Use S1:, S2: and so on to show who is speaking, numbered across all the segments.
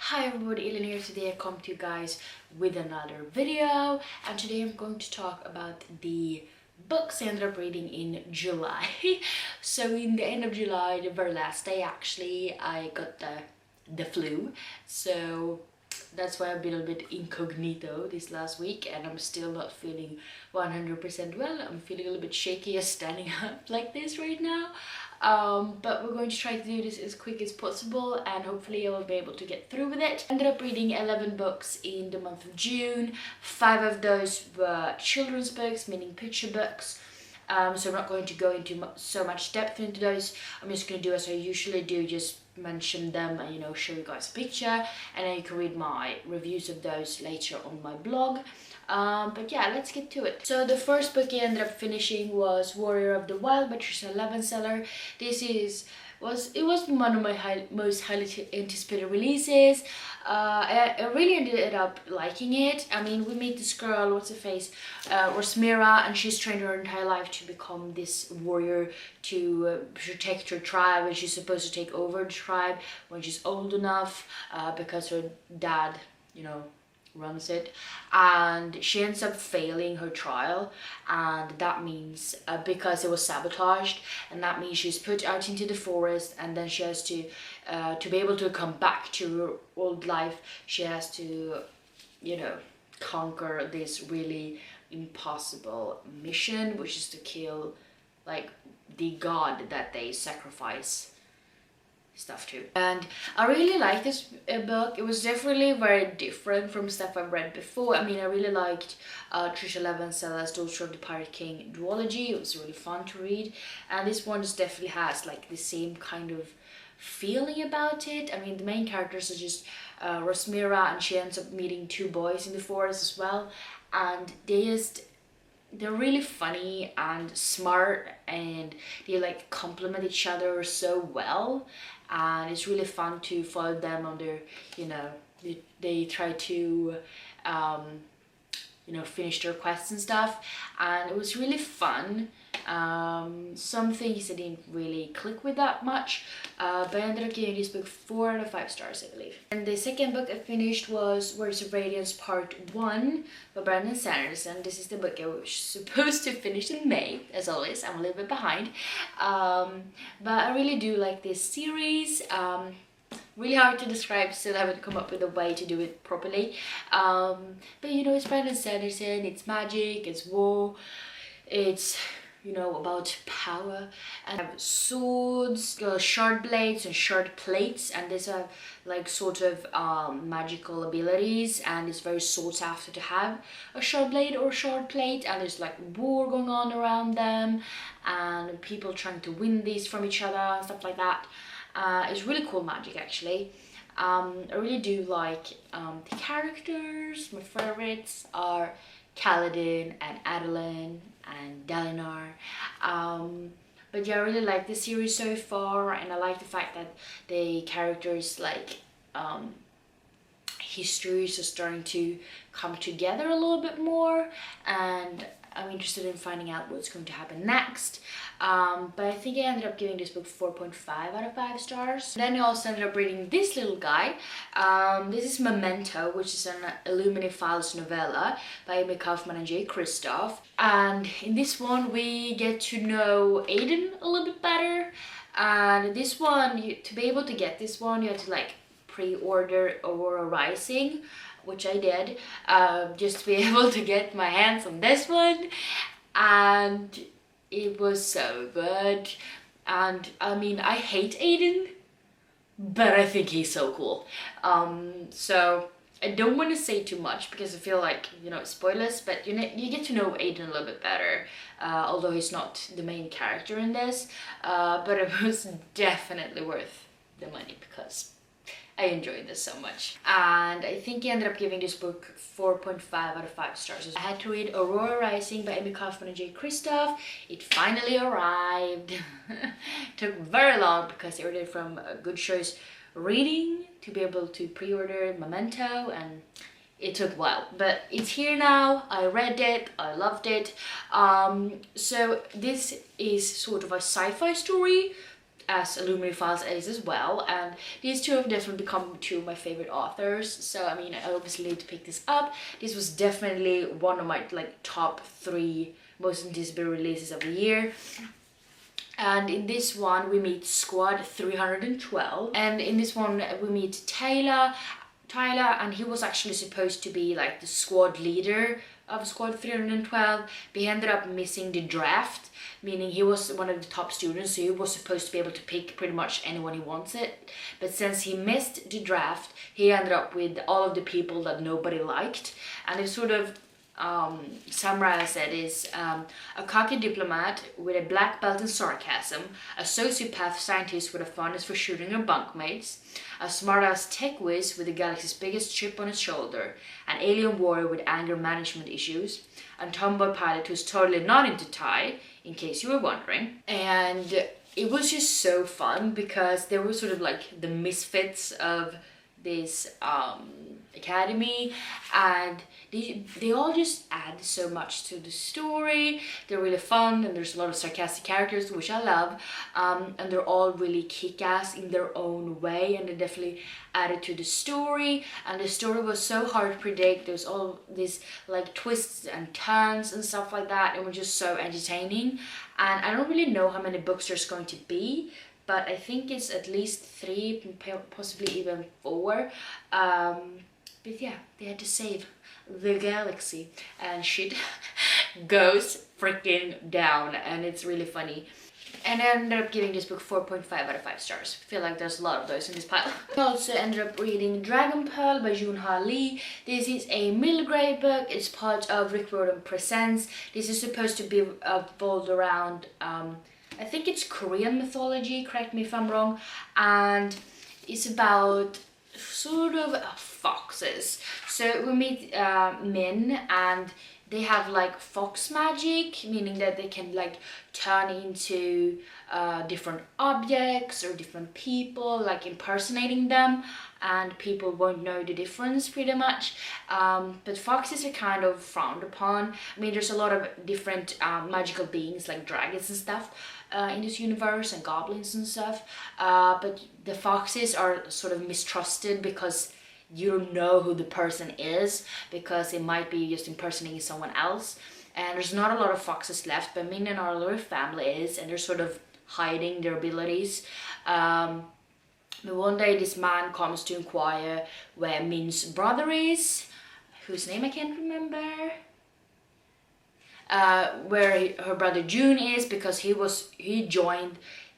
S1: Hi everybody, Ellen here. Today I come to you guys with another video, and today I'm going to talk about the books I ended up reading in July. So in the end of July, the very last day actually, I got the flu, so that's why I've been a bit incognito this last week, and I'm still not feeling 100% well. I'm feeling a little bit shaky as standing up like this right now. But we're going to try to do this as quick as possible, and hopefully I will be able to get through with it. I ended up reading 11 books in the month of June. 5 of those were children's books, meaning picture books. So I'm not going to go into so much depth into those. I'm just going to do as I usually do, just mention them and show you guys a picture, and then you can read my reviews of those later on my blog. But yeah, let's get to it. So the first book I ended up finishing was Warrior of the Wild by Trisha Levenseller. This was one of my most highly anticipated releases. I really ended up liking it. I mean, we meet this girl, what's her face, Rosmira, and she's trained her entire life to become this warrior to protect her tribe, and she's supposed to take over the tribe when she's old enough, because her dad, runs it, and she ends up failing her trial, and that means because it was sabotaged, and that means she's put out into the forest, and then she has to be able to come back to her old life, she has to conquer this really impossible mission, which is to kill like the god that they sacrifice stuff too. And I really like this book. It was definitely very different from stuff I've read before. I mean, I really liked Trisha Levenseller's Daughter of the Pirate King duology. It was really fun to read, and this one just definitely has like the same kind of feeling about it. I mean, the main characters are just Rosmira, and she ends up meeting 2 boys in the forest as well, and they're really funny and smart, and they like complement each other so well, and it's really fun to follow them on their, they try to finish their quests and stuff, and it was really fun. Some things I didn't really click with that much, but I ended up giving this book 4 out of 5 stars, I believe. And the second book I finished was Words of Radiance Part 1 by Brandon Sanderson. This is the book I was supposed to finish in May, as always. I'm a little bit behind, but I really do like this series. Really hard to describe, still haven't come up with a way to do it properly, but it's Brandon Sanderson, it's magic, it's war, it's about power, and have swords, shard blades and shard plates, and these are like sort of magical abilities, and it's very sought after to have a shard blade or shard plate, and there's like war going on around them, and people trying to win these from each other and stuff like that. It's really cool magic, actually. I really do like the characters. My favorites are Kaladin and Adeline and Dalinar. But yeah, I really like the series so far, and I like the fact that the characters like histories are starting to come together a little bit more, and I'm interested in finding out what's going to happen next. But I think I ended up giving this book 4.5 out of 5 stars. Then I also ended up reading this little guy. This is Memento, which is an Illumine Files novella by Amy Kaufman and Jay Kristoff. And in this one, we get to know Aiden a little bit better. And this one, to be able to get this one, you have to like pre-order Aurora Rising, which I did, just to be able to get my hands on this one, and it was so good. And I mean, I hate Aiden, but I think he's so cool. So I don't want to say too much because I feel like, spoilers, but you get to know Aiden a little bit better, although he's not the main character in this, but it was definitely worth the money because I enjoyed this so much. And I think I ended up giving this book 4.5 out of 5 stars. I had to read Aurora Rising by Amy Kaufman and Jay Kristoff. It finally arrived. Took very long because I ordered from Good Choice Reading to be able to pre-order Memento, and it took a while, but it's here now. I read it, I loved it. So this is sort of a sci-fi story as Illuminati Files is as well, and these two have definitely become two of my favorite authors. So I mean, I obviously need to pick this up. This was definitely one of my like top 3 most anticipated releases of the year. And in this one we meet Squad 312, and in this one we meet Tyler, and he was actually supposed to be like the squad leader of Squad 312, but he ended up missing the draft, meaning he was one of the top students, so he was supposed to be able to pick pretty much anyone he wanted. But since he missed the draft, he ended up with all of the people that nobody liked. And it sort of summarize it is a cocky diplomat with a black belt in sarcasm, a sociopath scientist with a fondness for shooting her bunkmates, a smart-ass tech whiz with the galaxy's biggest chip on his shoulder, an alien warrior with anger management issues, a tomboy pilot who's totally not into Thai, in case you were wondering. And it was just so fun because they were sort of like the misfits of this academy, and they all just add so much to the story. They're really fun, and there's a lot of sarcastic characters, which I love, and they're all really kick-ass in their own way, and they definitely added to the story. And the story was so hard to predict. There's all these like twists and turns and stuff like that, and it was just so entertaining. And I don't really know how many books there's going to be, but I think it's at least 3, possibly even 4. But yeah, they had to save the galaxy, and shit goes freaking down, and it's really funny. And I ended up giving this book 4.5 out of 5 stars. I feel like there's a lot of those in this pile. I also ended up reading Dragon Pearl by Junha Lee. This is a middle grade book. It's part of Rick Riordan Presents. This is supposed to be revolved around I think it's Korean mythology, correct me if I'm wrong, and it's about sort of foxes. So we meet Min, and they have like fox magic, meaning that they can like turn into different objects or different people, like impersonating them, and people won't know the difference pretty much. But foxes are kind of frowned upon. I mean, there's a lot of different magical beings like dragons and stuff in this universe, and goblins and stuff, but the foxes are sort of mistrusted because you don't know who the person is, because it might be just impersonating someone else. And there's not a lot of foxes left, but Min and our little family is, and they're sort of hiding their abilities. But one day this man comes to inquire where Min's brother is, whose name I can't remember, where her brother June is, because he joined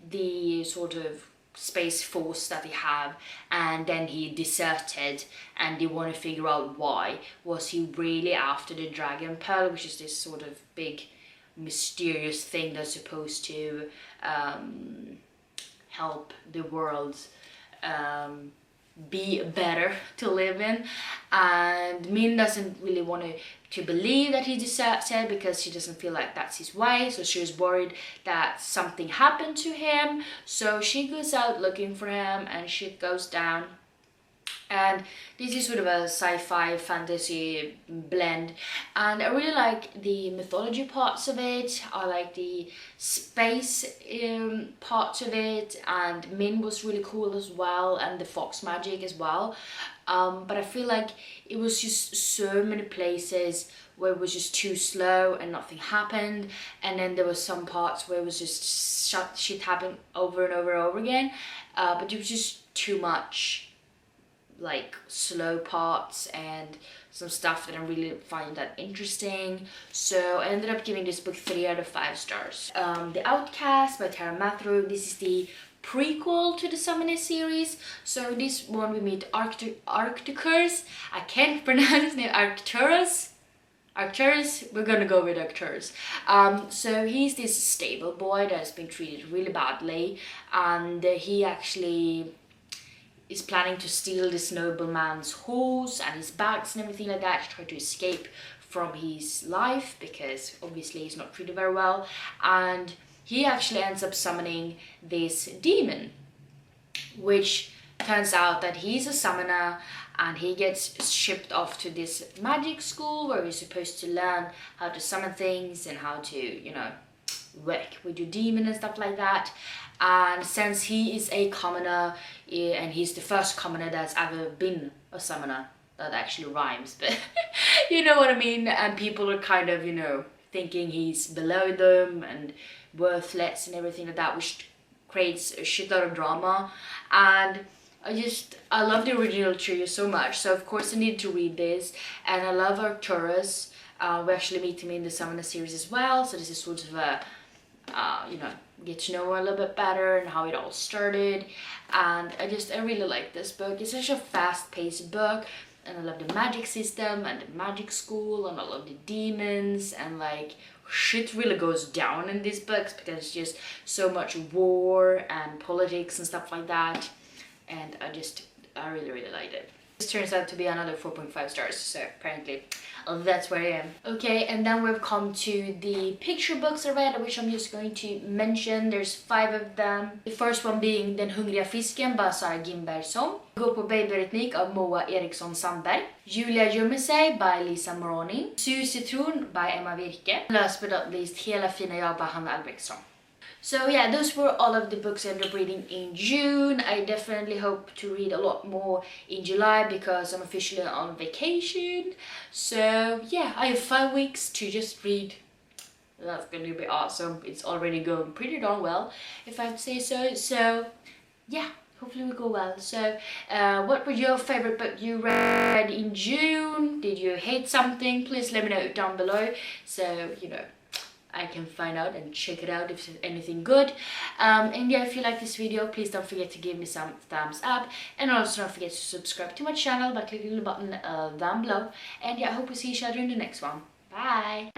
S1: the sort of space force that they have, and then he deserted, and they want to figure out why. Was he really after the Dragon Pearl, which is this sort of big mysterious thing that's supposed to help the world be better to live in? And Min doesn't really want to believe that he deserted, because she doesn't feel like that's his way, so she's worried that something happened to him. So she goes out looking for him, and shit goes down. And this is sort of a sci-fi fantasy blend, and I really like the mythology parts of it. I like the space parts of it, and Min was really cool as well, and the fox magic as well. But I feel like it was just so many places where it was just too slow and nothing happened, and then there was some parts where it was just shit happening over and over and over again, but it was just too much like slow parts and some stuff that I really find that interesting. So I ended up giving this book 3 out of 5 stars. The Outcast by Tara Mathru. This is the prequel to the Summoner series. So in this one we meet Arcturus. I can't pronounce his name. Arcturus, we're gonna go with Arcturus. So he's this stable boy that has been treated really badly, and he actually is planning to steal this nobleman's horse and his bags and everything like that, to try to escape from his life, because obviously he's not treated very well. And he actually ends up summoning this demon, which turns out that he's a summoner, and he gets shipped off to this magic school where he's supposed to learn how to summon things and how to, you know, work with your demon and stuff like that. And since he is a commoner, and he's the first commoner that's ever been a summoner, that actually rhymes, but you know what I mean, and people are kind of, you know, thinking he's below them and worthless and everything like that, which creates a shit lot of drama. And I love the original trio so much, so of course I need to read this. And I love Arcturus. We actually meet him in the Summoner series as well, so this is sort of a you know, get to know her a little bit better and how it all started. And I really like this book. It's such a fast-paced book, and I love the magic system and the magic school, and I love the demons, and like shit really goes down in these books because it's just so much war and politics and stuff like that. And I really liked it. This turns out to be another 4.5 stars, so apparently that's where I am. Okay, and then we've come to the picture books I read, which I'm just going to mention. There's 5 of them. The first one being Den hungriga fisken by Sara Gimbergsson. Gå på babyrytmik av Moa Eriksson Sandberg. Julia gömmer sig by Lisa Moroni. Su citron by Emma Virke. Last but not least, Hela fina jag by Hanna Albrektsson. So yeah, those were all of the books I ended up reading in June. I definitely hope to read a lot more in July because I'm officially on vacation. So yeah, I have 5 weeks to just read. That's gonna be awesome. It's already going pretty darn well, if I have to say so. So yeah, hopefully we go well. So what was your favorite book you read in June? Did you hate something? Please let me know down below, so you know I can find out and check it out if there's anything good. And yeah, if you like this video, please don't forget to give me some thumbs up, and also don't forget to subscribe to my channel by clicking the button down below. And yeah, I hope we see each other in the next one. Bye!